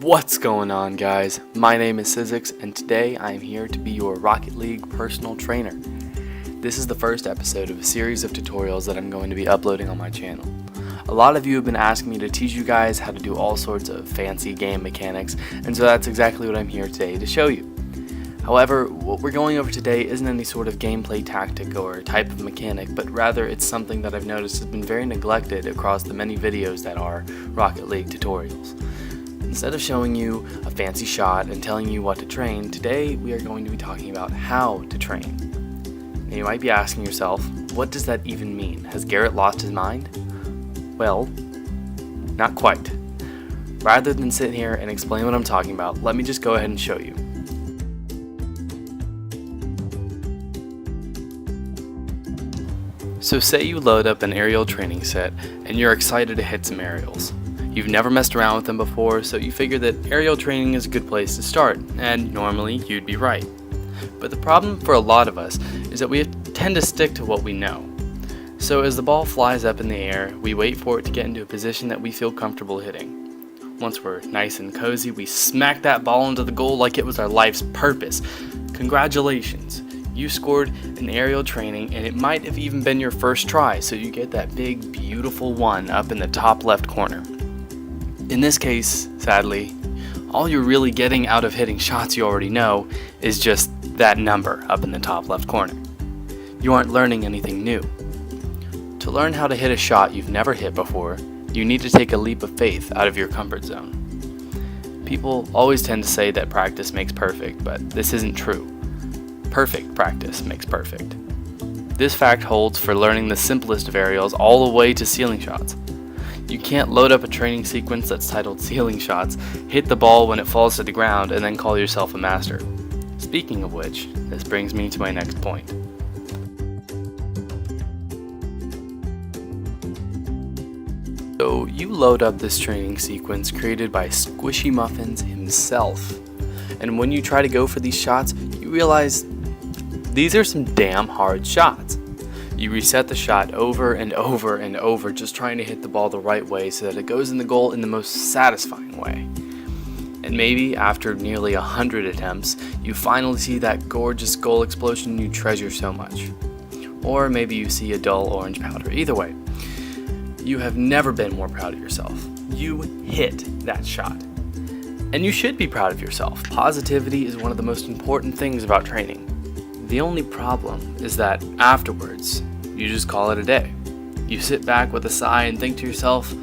What's going on, guys? My name is Sizix, and today I am here to be your Rocket League personal trainer. This is the first episode of a series of tutorials that I'm going to be uploading on my channel. A lot of you have been asking me to teach you guys how to do all sorts of fancy game mechanics, and so that's exactly what I'm here today to show you. However, what we're going over today isn't any sort of gameplay tactic or type of mechanic, but rather it's something that I've noticed has been very neglected across the many videos that are Rocket League tutorials. Instead of showing you a fancy shot and telling you what to train, today we are going to be talking about how to train. And you might be asking yourself, what does that even mean? Has Garrett lost his mind? Well, not quite. Rather than sit here and explain what I'm talking about, let me just go ahead and show you. So say you load up an aerial training set and you're excited to hit some aerials. You've never messed around with them before, so you figure that aerial training is a good place to start, and normally you'd be right. But the problem for a lot of us is that we tend to stick to what we know. So as the ball flies up in the air, we wait for it to get into a position that we feel comfortable hitting. Once we're nice and cozy, we smack that ball into the goal like it was our life's purpose. Congratulations! You scored an aerial training, and it might have even been your first try, so you get that big, beautiful one up in the top left corner. In this case, sadly, all you're really getting out of hitting shots you already know is just that number up in the top left corner. You aren't learning anything new. To learn how to hit a shot you've never hit before, you need to take a leap of faith out of your comfort zone. People always tend to say that practice makes perfect, but this isn't true. Perfect practice makes perfect. This fact holds for learning the simplest of aerials all the way to ceiling shots. You can't load up a training sequence that's titled ceiling shots, hit the ball when it falls to the ground, and then call yourself a master. Speaking of which, this brings me to my next point. So you load up this training sequence created by Squishy Muffins himself, and when you try to go for these shots, you realize these are some damn hard shots. You reset the shot over and over and over, just trying to hit the ball the right way so that it goes in the goal in the most satisfying way. And maybe after nearly 100 attempts, you finally see that gorgeous goal explosion you treasure so much. Or maybe you see a dull orange powder. Either way, you have never been more proud of yourself. You hit that shot. And you should be proud of yourself. Positivity is one of the most important things about training. The only problem is that afterwards, you just call it a day. You sit back with a sigh and think to yourself,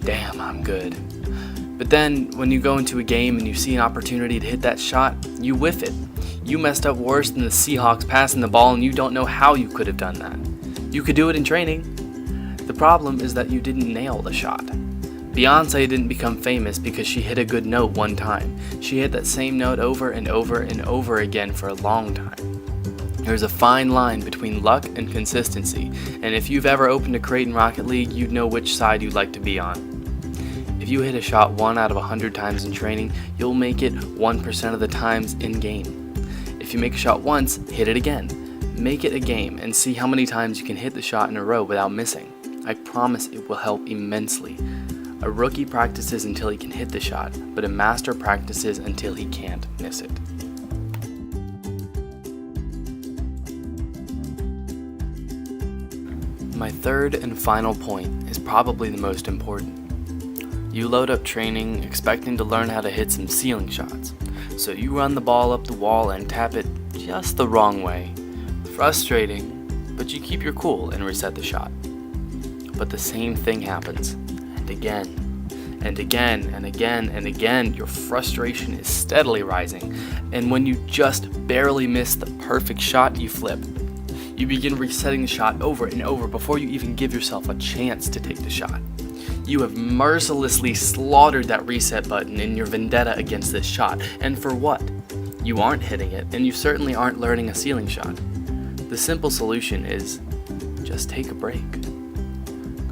damn, I'm good. But then when you go into a game and you see an opportunity to hit that shot, you whiff it. You messed up worse than the Seahawks passing the ball, and you don't know how you could have done that. You could do it in training. The problem is that you didn't nail the shot. Beyonce didn't become famous because she hit a good note one time. She hit that same note over and over and over again for a long time. There's a fine line between luck and consistency, and if you've ever opened a crate in Rocket League, you'd know which side you'd like to be on. If you hit a shot 1 out of 100 times in training, you'll make it 1% of the times in game. If you make a shot once, hit it again. Make it a game and see how many times you can hit the shot in a row without missing. I promise it will help immensely. A rookie practices until he can hit the shot, but a master practices until he can't miss it. My third and final point is probably the most important. You load up training expecting to learn how to hit some ceiling shots, so you run the ball up the wall and tap it just the wrong way. Frustrating, but you keep your cool and reset the shot. But the same thing happens, and again, and again, and again, and again. Your frustration is steadily rising, and when you just barely miss the perfect shot, you flip. You begin resetting the shot over and over before you even give yourself a chance to take the shot. You have mercilessly slaughtered that reset button in your vendetta against this shot, and for what? You aren't hitting it, and you certainly aren't learning a ceiling shot. The simple solution is just take a break.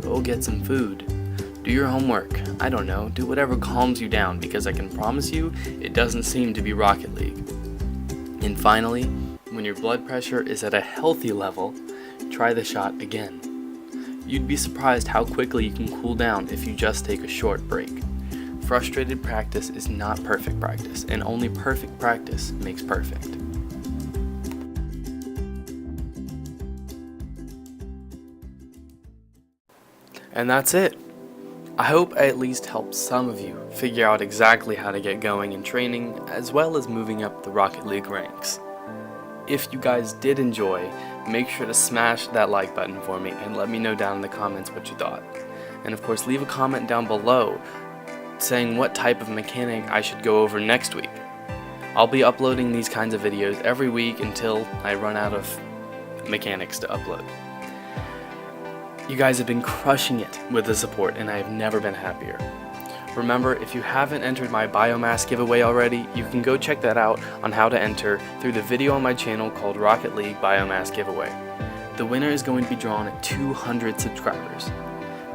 Go get some food. Do your homework. I don't know, do whatever calms you down, because I can promise you it doesn't seem to be Rocket League. And finally, when your blood pressure is at a healthy level, try the shot again. You'd be surprised how quickly you can cool down if you just take a short break. frustrated practice is not perfect practice, and only perfect practice makes perfect. And that's it. I hope I at least helped some of you figure out exactly how to get going in training, as well as moving up the Rocket League ranks. If you guys did enjoy, make sure to smash that like button for me and let me know down in the comments what you thought. And of course, leave a comment down below saying what type of mechanic I should go over next week. I'll be uploading these kinds of videos every week until I run out of mechanics to upload. You guys have been crushing it with the support, and I have never been happier. Remember, if you haven't entered my BIOMASS giveaway already, you can go check that out on how to enter through the video on my channel called Rocket League BIOMASS Giveaway. The winner is going to be drawn at 200 subscribers.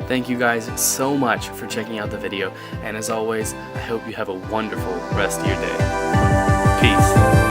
Thank you guys so much for checking out the video, and as always, I hope you have a wonderful rest of your day. Peace.